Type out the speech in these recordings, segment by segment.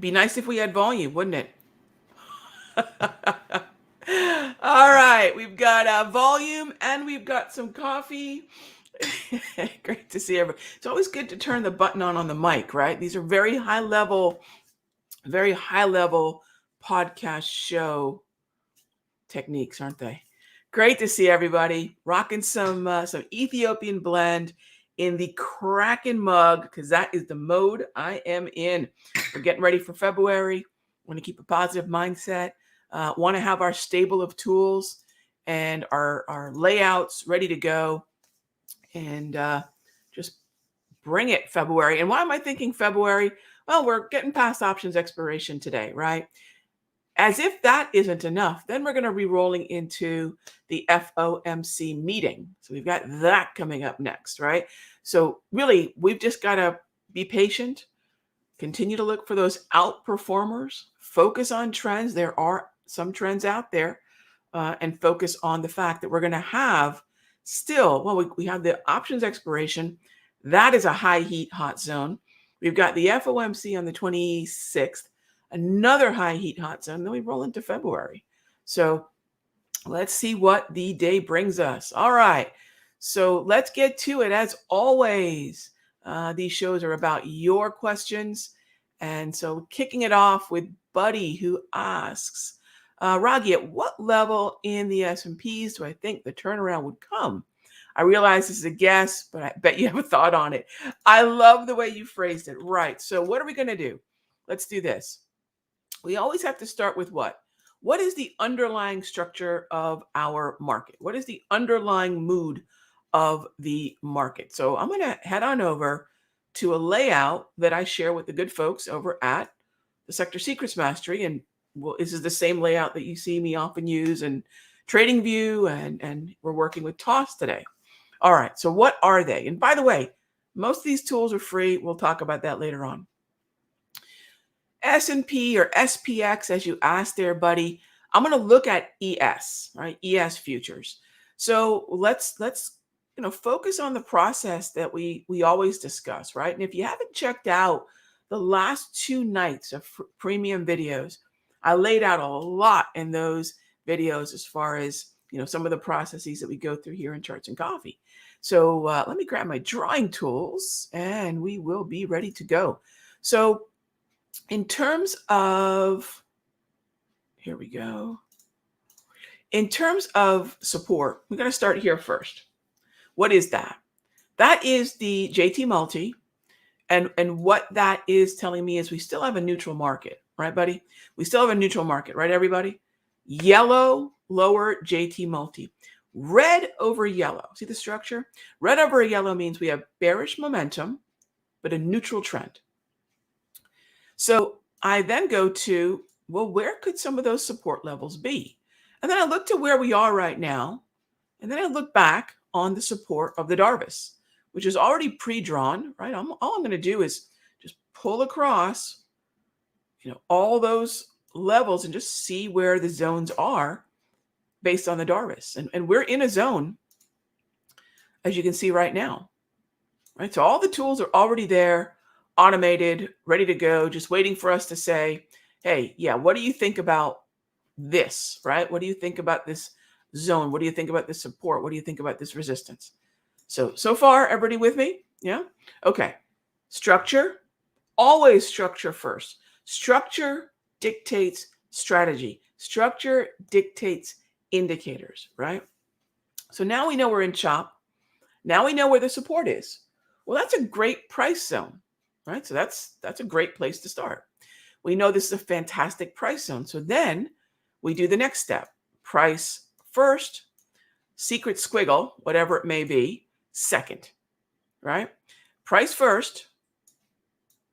Be nice if we had volume, wouldn't it? All right, we've got volume and we've got some coffee. Great to see everybody. It's always good to turn the button on the mic, right? These are very high level podcast show techniques, aren't they? Great to see everybody rocking some Ethiopian blend in the Kraken mug, because that is the mode I am in. We're getting ready for February. Want to keep a positive mindset. Want to have our stable of tools and our layouts ready to go, and just bring it February. And why am I thinking February? Well, we're getting past options expiration today, right? As if that isn't enough, then we're going to be rolling into the FOMC meeting. So we've got that coming up next, right? So really, we've just got to be patient, continue to look for those outperformers, focus on trends. There are some trends out there, and focus on the fact that we're going to have still, well, we have the options expiration. That is a high heat, hot zone. We've got the FOMC on the 26th. Another high heat hot zone. Then we roll into February. So let's see what the day brings us. All right. So let's get to it. As always, these shows are about your questions. And so kicking it off with Buddy, who asks, Raghee, at what level in the S&Ps do I think the turnaround would come? I realize this is a guess, but I bet you have a thought on it. I love the way you phrased it. Right. So what are we going to do? Let's do this. We always have to start with what? What is the underlying structure of our market? What is the underlying mood of the market? So I'm going to head on over to a layout that I share with the good folks over at the Sector Secrets Mastery. And this is the same layout that you see me often use in TradingView, and we're working with TOS today. All right, so what are they? And by the way, most of these tools are free. We'll talk about that later on. S&P or SPX, as you asked there, buddy, I'm going to look at ES, right? ES futures. So let's focus on the process that we always discuss, right? And if you haven't checked out the last 2 nights of premium videos, I laid out a lot in those videos as far as some of the processes that we go through here in Charts and Coffee. So let me grab my drawing tools and we will be ready to go. So in terms of, here we go. In terms of support, we're going to start here first. What is that? That is the JT multi. And what that is telling me is we still have a neutral market, right, buddy? We still have a neutral market, right, everybody? Yellow, lower JT multi. Red over yellow. See the structure? Red over yellow means we have bearish momentum, but a neutral trend. So I then go to, well, where could some of those support levels be? And then I look to where we are right now. And then I look back on the support of the Darvis, which is already pre-drawn, right? All I'm going to do is just pull across, all those levels and just see where the zones are based on the Darvis. And we're in a zone, as you can see right now, right? So all the tools are already there, automated, ready to go, just waiting for us to say, hey, yeah, what do you think about this, right? What do you think about this zone? What do you think about this support? What do you think about this resistance? So far, everybody with me? Yeah? Okay. Structure, always structure first. Structure dictates strategy. Structure dictates indicators, right? So now we know we're in CHOP. Now we know where the support is. Well, that's a great price zone, right? So that's a great place to start. We know this is a fantastic price zone. So then we do the next step. Price first, secret squiggle, whatever it may be, second, right? Price first,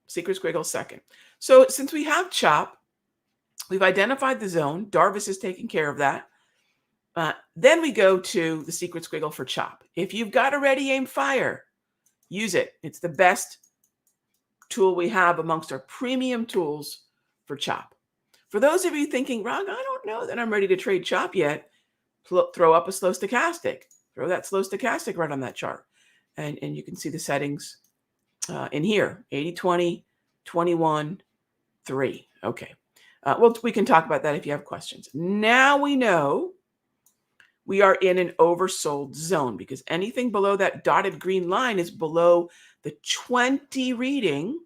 secret squiggle second. So since we have CHOP, we've identified the zone. Darvis is taking care of that. Then we go to the secret squiggle for CHOP. If you've got a ready aim fire, use it. It's the best tool we have amongst our premium tools for CHOP. For those of you thinking, Rag, I don't know that I'm ready to trade CHOP yet, throw up a slow stochastic. Throw that slow stochastic right on that chart. And you can see the settings in here, 80-20, 21, 3. Okay. Well, we can talk about that if you have questions. Now we know we are in an oversold zone because anything below that dotted green line is below the 20 reading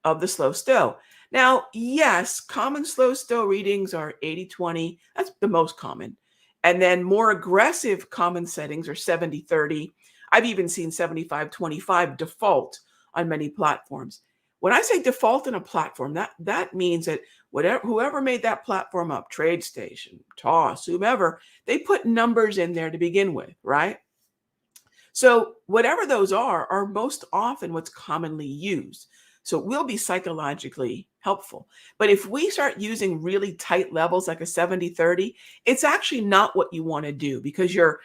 of the slow stow. Now, yes, common slow stow readings are 80-20. That's the most common. And then more aggressive common settings are 70-30. I've even seen 75-25 default on many platforms. When I say default in a platform, that means that whoever made that platform up, TradeStation, Toss, whomever, they put numbers in there to begin with, right? So whatever those are most often what's commonly used. So it will be psychologically helpful. But if we start using really tight levels like a 70-30, it's actually not what you want to do because your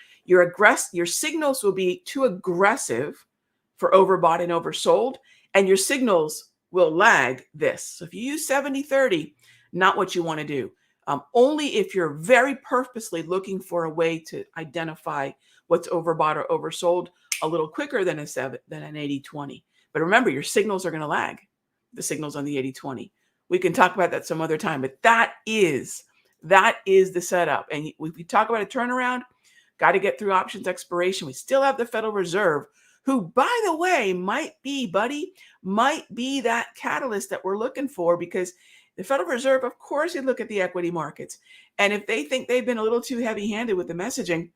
signals will be too aggressive for overbought and oversold, and your signals will lag this. So if you use 70-30, not what you want to do. Only if you're very purposely looking for a way to identify what's overbought or oversold a little quicker than an 80-20. But remember, your signals are going to lag, the signals on the 80-20. We can talk about that some other time, but that is the setup. And if we talk about a turnaround, got to get through options expiration. We still have the Federal Reserve, who, by the way, might be that catalyst that we're looking for, because the Federal Reserve, of course, they look at the equity markets. And if they think they've been a little too heavy-handed with the messaging,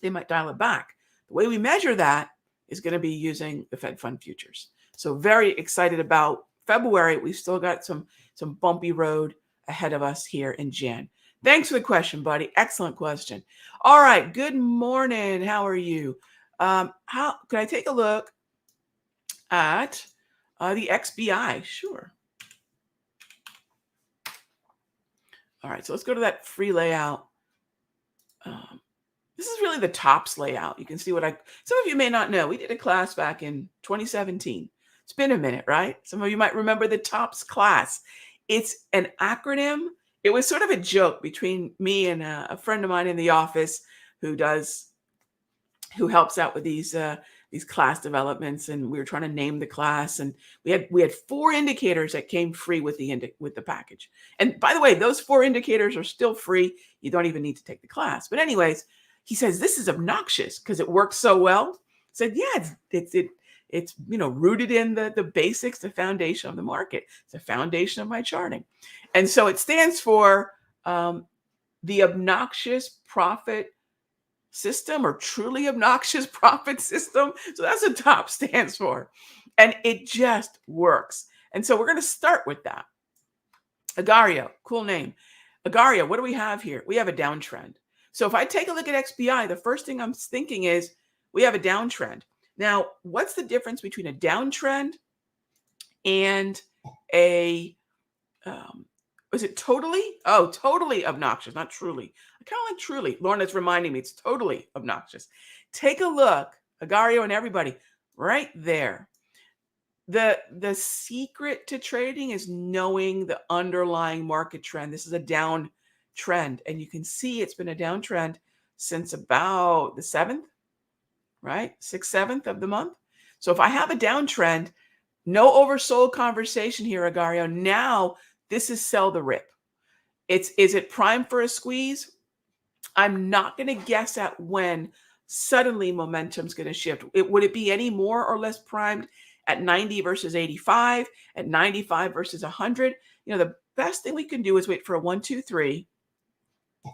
they might dial it back. The way we measure that is going to be using the Fed Fund futures. So very excited about February. We've still got some bumpy road ahead of us here in Jan. Thanks for the question, buddy. Excellent question. All right. Good morning. How are you? Can I take a look at the XBI? Sure. All right. So let's go to that free layout. This is really the tops layout. You can see some of you may not know, we did a class back in 2017. It's been a minute, right? Some of you might remember the tops class. It's an acronym. It was sort of a joke between me and a friend of mine in the office who helps out with these class developments, and we were trying to name the class, and we had 4 indicators that came free with the package. And by the way, those 4 indicators are still free. You don't even need to take the class. But anyways, he says this is obnoxious because it works so well. I said, yeah, it's rooted in the basics, the foundation of the market. It's the foundation of my charting. And so it stands for the obnoxious profit system, or truly obnoxious profit system. So that's what TOP stands for. And it just works. And so we're going to start with that. Agario, cool name. Agario, what do we have here? We have a downtrend. So if I take a look at XBI, the first thing I'm thinking is we have a downtrend. Now, what's the difference between a downtrend and a, is it totally? Oh, totally obnoxious, not truly. I kind of like truly. Lorna's reminding me it's totally obnoxious. Take a look, Agario and everybody, right there. The secret to trading is knowing the underlying market trend. This is a down trend, and you can see it's been a downtrend since about the 7th, right? 6th, 7th of the month. So if I have a downtrend, no oversold conversation here, Agario. Now this is sell the rip. Is it prime for a squeeze? I'm not going to guess at when suddenly momentum's going to shift. Would it be any more or less primed at 90 versus 85, at 95 versus 100? The best thing we can do is wait for a 1, 2, 3,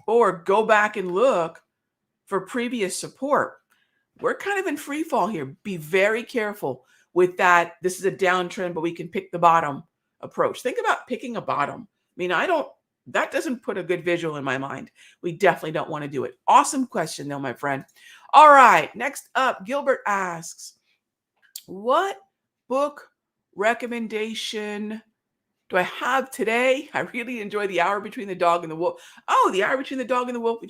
or go back and look for previous support. We're kind of in free fall here. Be very careful with that. This is a downtrend, but we can pick the bottom approach. Think about picking a bottom. That doesn't put a good visual in my mind. We definitely don't want to do it. Awesome question though, my friend. All right, next up, Gilbert asks, what book recommendation do I have today? I really enjoy The Hour Between the Dog and the Wolf. Oh, The Hour Between the Dog and the Wolf.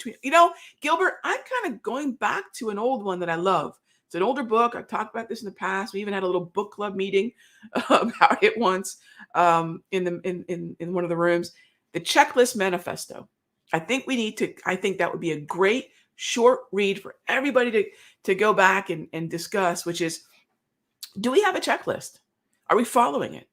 Gilbert, I'm kind of going back to an old one that I love. It's an older book. I've talked about this in the past. We even had a little book club meeting about it once in one of the rooms. The Checklist Manifesto. I think that would be a great short read for everybody to go back and discuss, which is, do we have a checklist? Are we following it?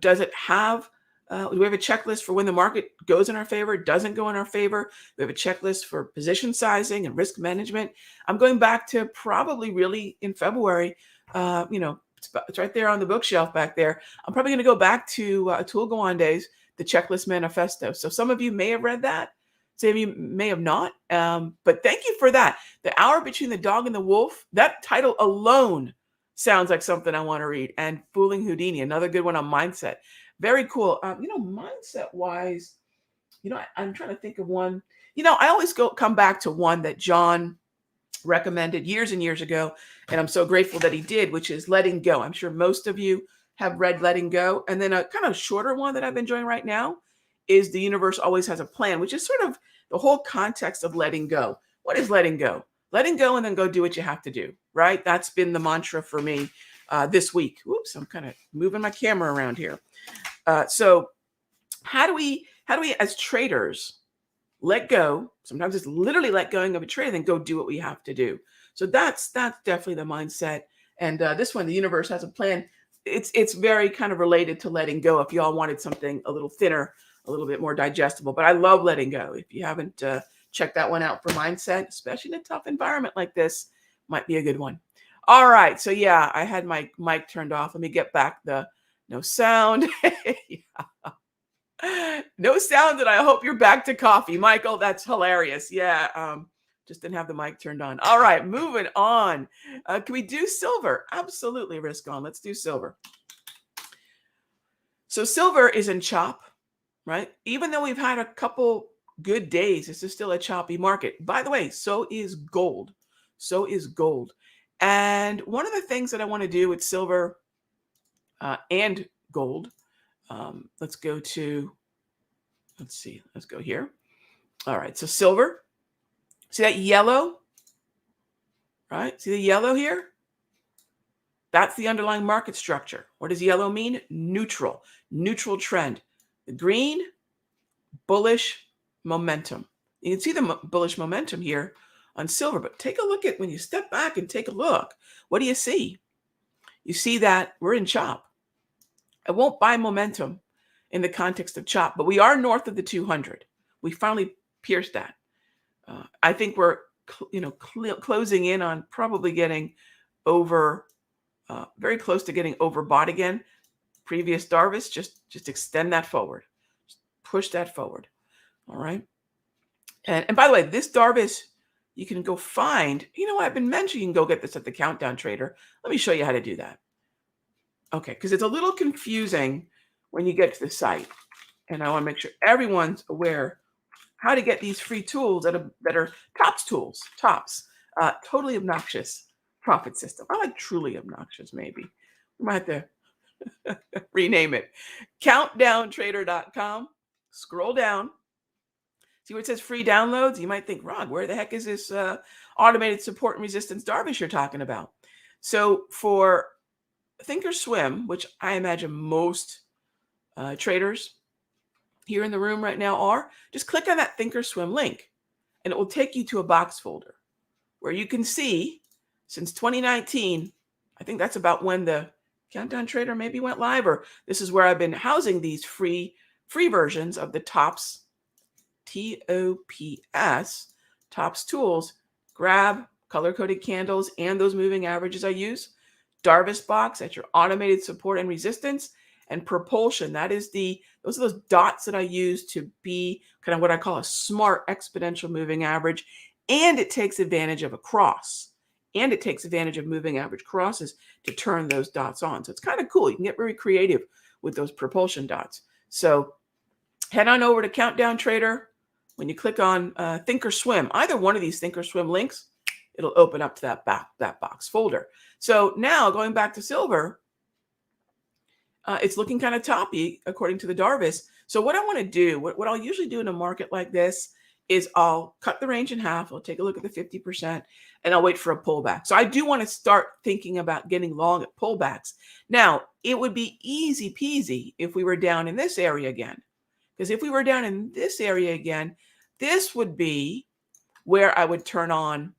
Does it have, do we have a checklist for when the market goes in our favor, doesn't go in our favor? We have a checklist for position sizing and risk management. I'm going back to probably really in February. It's right there on the bookshelf back there. I'm probably going to go back to Atul Gawande's The Checklist Manifesto. So some of you may have read that. Some of you may have not. But thank you for that. The Hour Between the Dog and the Wolf, that title alone sounds like something I want to read. And Fooling Houdini, another good one on mindset. Very cool. Mindset wise, I'm trying to think of one. I always come back to one that John recommended years and years ago, and I'm so grateful that he did, which is Letting Go. I'm sure most of you have read Letting Go. And then a kind of shorter one that I've been enjoying right now is The Universe Always Has a Plan, which is sort of the whole context of letting go. What is letting go? Letting go and then go do what you have to do, right? That's been the mantra for me this week. Whoops, I'm kind of moving my camera around here. So how do we as traders let go? Sometimes it's literally let going of a trade and then go do what we have to do. So that's definitely the mindset. And this one, The Universe Has a Plan. It's very kind of related to letting go. If y'all wanted something a little thinner, a little bit more digestible, but I love letting go. If you haven't checked that one out for mindset, especially in a tough environment like this, might be a good one. All right. So yeah, I had my mic turned off. Let me get back the no sound. No sound, and I hope you're back to coffee. Michael, that's hilarious. Yeah, just didn't have the mic turned on. All right, moving on. Can we do silver? Absolutely, risk on. Let's do silver. So silver is in chop, right? Even though we've had a couple good days, this is still a choppy market. By the way, so is gold. So is gold. And one of the things that I want to do with silver and gold, let's go here. All right, so silver, see that yellow, right? See the yellow here? That's the underlying market structure. What does yellow mean? Neutral trend. The green, bullish momentum. You can see the bullish momentum here on silver, but take a look at when you step back and take a look. What do you see? You see that we're in chop. I won't buy momentum in the context of chop, but we are north of the 200. We finally pierced that. I think we're closing in on probably getting over, very close to getting overbought again. Previous Darvis, just extend that forward, just push that forward. All right. And by the way, this Darvis, you can go find. I've been mentioning you can go get this at the Countdown Trader. Let me show you how to do that. Okay, because it's a little confusing when you get to the site, and I want to make sure everyone's aware how to get these free tools that are Tops tools. Tops, totally obnoxious profit system. I like truly obnoxious. Maybe we might have to rename it. Countdowntrader.com. Scroll down. See where it says free downloads? You might think, Rod, where the heck is this automated support and resistance Darvish you're talking about? So for Thinkorswim, which I imagine most traders here in the room right now are, just click on that Thinkorswim link and it will take you to a box folder where you can see since 2019, I think that's about when the Countdown Trader maybe went live, or this is where I've been housing these free versions of the Tops, TOPS, Tops tools. Grab color-coded candles and those moving averages I use. Darvis box, that's your automated support and resistance, and propulsion. Those are those dots that I use to be kind of what I call a smart exponential moving average. And it takes advantage of a cross. And it takes advantage of moving average crosses to turn those dots on. So it's kind of cool. You can get very creative with those propulsion dots. So head on over to Countdown Trader. When you click on Thinkorswim, either one of these Thinkorswim links, it'll open up to that box folder. So now going back to silver, it's looking kind of toppy according to the Darvis. So what I want to do, what I'll usually do in a market like this is I'll cut the range in half. I'll take a look at the 50% and I'll wait for a pullback. So I do want to start thinking about getting long at pullbacks. Now, it would be easy peasy if we were down in this area again. Because if we were down in this area again, this would be where I would turn on,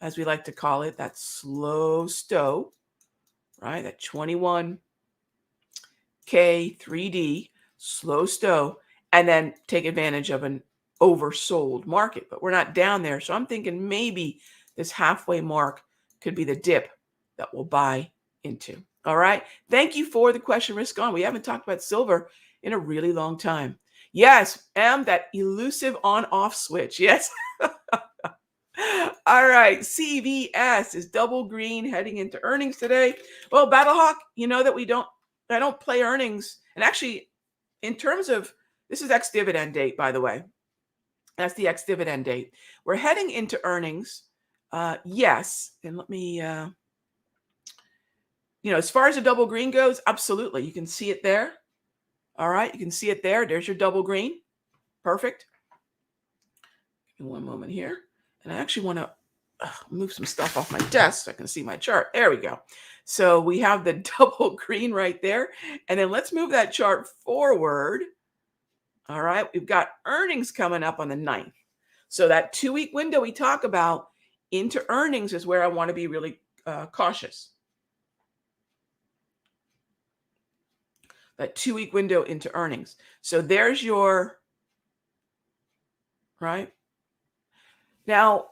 as we like to call it, that slow stow, right? That 21 K, 3D, slow stow, and then take advantage of an oversold market. But we're not down there. So I'm thinking maybe this halfway mark could be the dip that we'll buy into. All right. Thank you for the question, Risk On. We haven't talked about silver in a really long time. Yes, that elusive on-off switch. Yes. All right. CVS is double green heading into earnings today. Well, Battlehawk, you know that I don't play earnings. And actually, in terms of, this is ex-dividend date, by the way. That's the ex-dividend date. We're heading into earnings. Yes. And let me, as far as the double green goes, absolutely. You can see it there. All right. You can see it there. There's your double green. Perfect. In one moment here. And I actually want to move some stuff off my desk so I can see my chart. There we go. So we have the double green right there. And then let's move that chart forward. All right. We've got earnings coming up on the 9th. So that 2-week window we talk about into earnings is where I want to be really cautious. That 2-week window into earnings. So there's your, right? Now,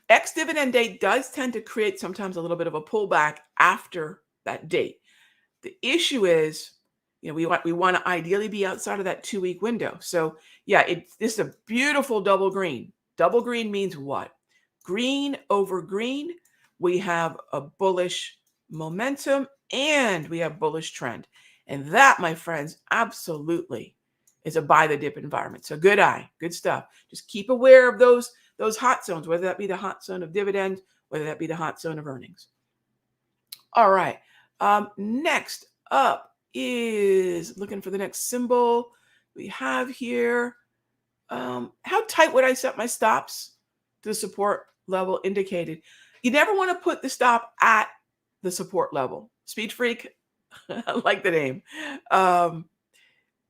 ex-dividend date does tend to create sometimes a little bit of a pullback after that date. The issue is, we want to ideally be outside of that 2-week window. So yeah, this is a beautiful double green. Double green means what? Green over green. We have a bullish momentum and we have bullish trend. And that, my friends, absolutely is a buy the dip environment. So good eye, good stuff. Just keep aware of those hot zones, whether that be the hot zone of dividend, whether that be the hot zone of earnings. All right. Next up is looking for the next symbol we have here. How tight would I set my stops to the support level indicated? You never want to put the stop at the support level. Speed freak, I like the name.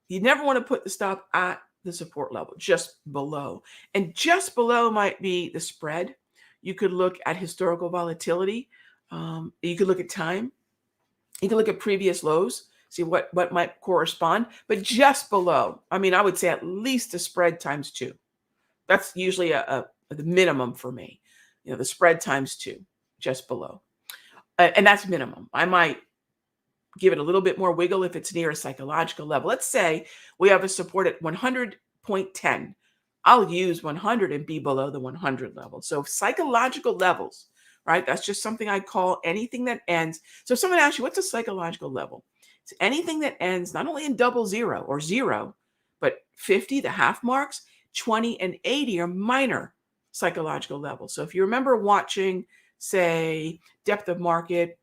You never want to put the stop at the support level, just below. And just below might be the spread. You could look at historical volatility. You could look at time. You can look at previous lows, see what might correspond. But just below, I would say at least the spread times 2. That's usually the minimum for me. The spread times 2, just below. And that's minimum. I might give it a little bit more wiggle if it's near a psychological level. Let's say we have a support at 100.10. I'll use 100 and be below the 100 level. So psychological levels, right? That's just something I call anything that ends. So if someone asks you, what's a psychological level? It's anything that ends not only in 00 or 0, but 50, the half marks, 20 and 80 are minor psychological levels. So if you remember watching, say, depth of market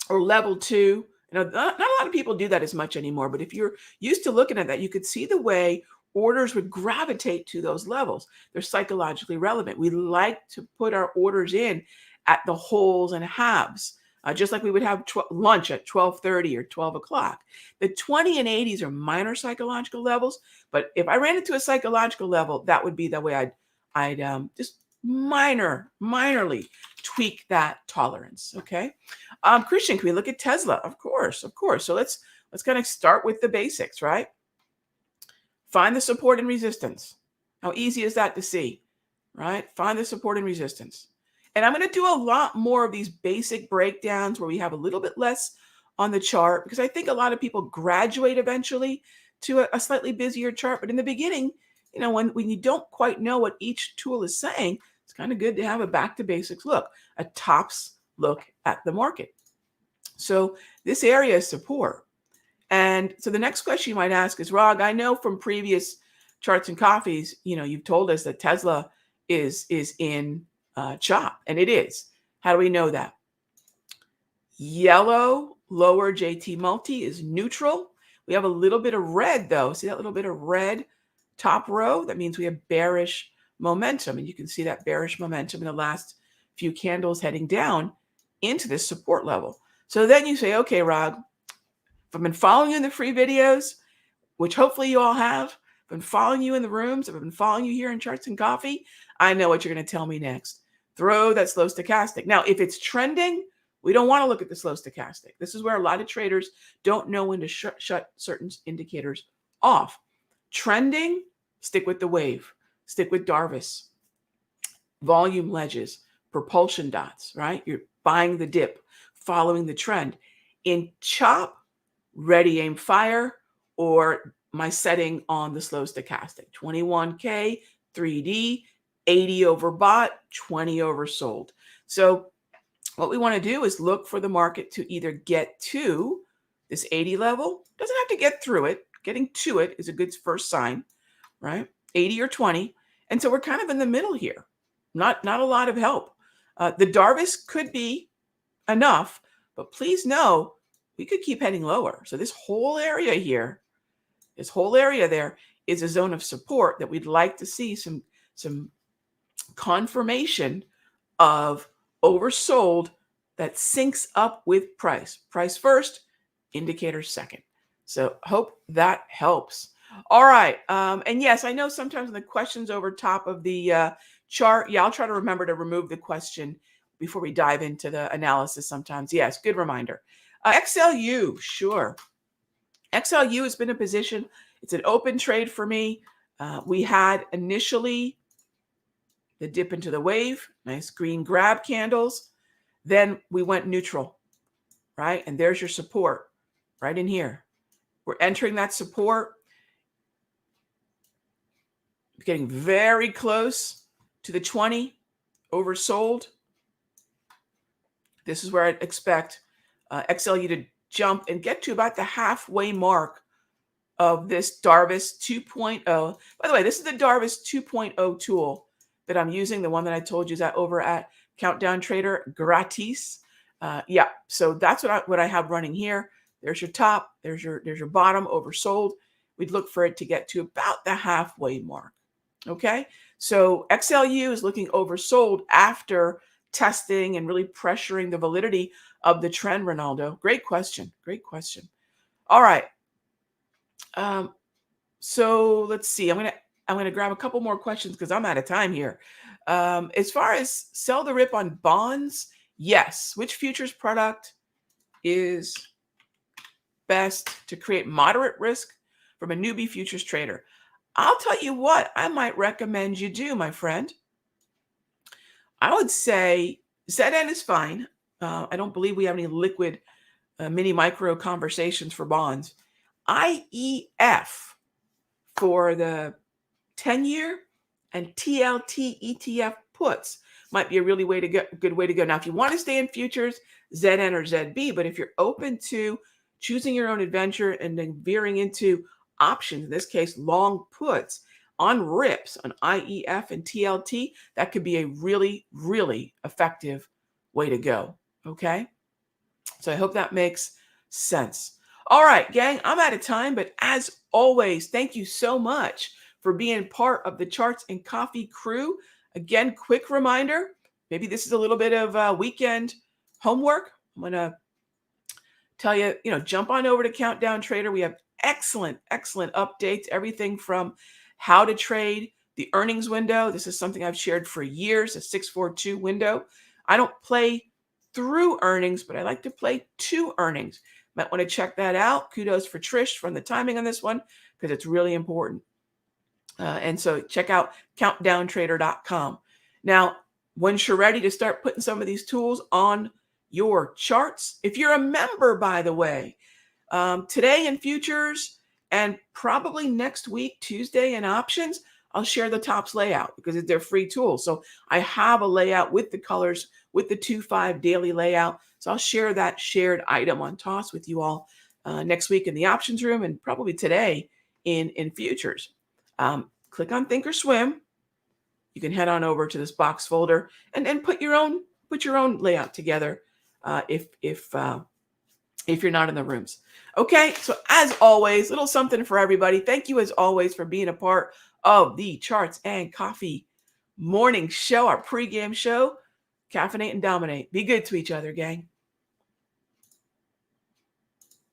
or level 2, not a lot of people do that as much anymore, but if you're used to looking at that, you could see the way orders would gravitate to those levels. They're psychologically relevant. We like to put our orders in at the wholes and halves, just like we would have lunch at 12:30 or 12 o'clock. The 20 and 80s are minor psychological levels, but if I ran into a psychological level, that would be the way I'd just minorly tweak that tolerance. Okay. Christian, can we look at Tesla? Of course. So let's kind of start with the basics, right? Find the support and resistance. How easy is that to see, right? Find the support and resistance. And I'm going to do a lot more of these basic breakdowns where we have a little bit less on the chart, because I think a lot of people graduate eventually to a slightly busier chart. But in the beginning, when you don't quite know what each tool is saying, it's kind of good to have a back to basics look, a tops look at the market. So this area is support. And so the next question you might ask is, Rag, I know from previous charts and coffees, you've told us that Tesla is in chop, and it is. How do we know that? Yellow lower JT multi is neutral. We have a little bit of red though. See that little bit of red top row? That means we have bearish momentum, and you can see that bearish momentum in the last few candles heading down into this support level. So then you say, okay, Rag, if I've been following you in the free videos, which hopefully you all have, been following you in the rooms, I've been following you here in Charts and Coffee, I know what you're going to tell me next. Throw that slow stochastic. Now, if it's trending, We don't want to look at the slow stochastic. This is where a lot of traders don't know when to shut certain indicators off. Trending, stick with the wave, stick with Darvis, volume ledges, propulsion dots, right? You're buying the dip, following the trend. In chop, ready, aim, fire, or my setting on the slow stochastic, 21K, 3D, 80 overbought, 20 oversold. So what we want to do is look for the market to either get to this 80 level. Doesn't have to get through it. Getting to it is a good first sign, right? 80 or 20. And so we're kind of in the middle here. Not a lot of help. The Darvis could be enough, but please know we could keep heading lower. So this whole area here, this whole area there is a zone of support that we'd like to see some confirmation of oversold that syncs up with price. Price first, indicator second. So hope that helps. All right. And yes, I know sometimes the questions over top of the chart. Yeah, I'll try to remember to remove the question before we dive into the analysis sometimes. Yes, good reminder. XLU, sure. XLU has been a position. It's an open trade for me. We had initially the dip into the wave, nice green grab candles. Then we went neutral, right? And there's your support right in here. We're entering that support, getting very close to the 20, oversold. This is where I'd expect XLU to jump and get to about the halfway mark of this Darvis 2.0. By the way, this is the Darvis 2.0 tool that I'm using, the one that I told you is over at Countdown Trader gratis. Yeah, so that's what I have running here. There's your top, there's your bottom, oversold. We'd look for it to get to about the halfway mark. Okay, so XLU is looking oversold after testing and really pressuring the validity of the trend, Ronaldo. Great question. Great question. All right. So let's see. I'm gonna grab a couple more questions because I'm out of time here. As far as sell the rip on bonds, yes. Which futures product is best to create moderate risk from a newbie futures trader? I'll tell you what I might recommend you do, my friend. I would say ZN is fine. I don't believe we have any liquid mini micro conversations for bonds. IEF for the 10-year and TLT ETF puts might be a really good way to go. Now, if you want to stay in futures, ZN or ZB, but if you're open to choosing your own adventure and then veering into options, in this case, long puts on rips on IEF and TLT, that could be a really, really effective way to go. Okay. So I hope that makes sense. All right, gang, I'm out of time, but as always, thank you so much for being part of the Charts and Coffee crew. Again, quick reminder, maybe this is a little bit of weekend homework. I'm going to tell you, jump on over to Countdown Trader. We have excellent updates, everything from how to trade, the earnings window. This is something I've shared for years, a 642 window. I don't play through earnings, but I like to play to earnings. Might want to check that out. Kudos for Trish from the timing on this one because it's really important. And so check out countdowntrader.com. Now, once you're ready to start putting some of these tools on your charts, if you're a member, by the way, today in futures and probably next week, Tuesday in options, I'll share the tops layout because they're free tools. So I have a layout with the colors, with the 2-5 daily layout. So I'll share that shared item on TOS with you all next week in the options room and probably today in futures. Click on Thinkorswim. You can head on over to this box folder and put your own layout together if you're not in the rooms. Okay, so as always, little something for everybody. Thank you as always for being a part of the Charts and Coffee morning show, our pregame show. Caffeinate and dominate. Be good to each other, gang.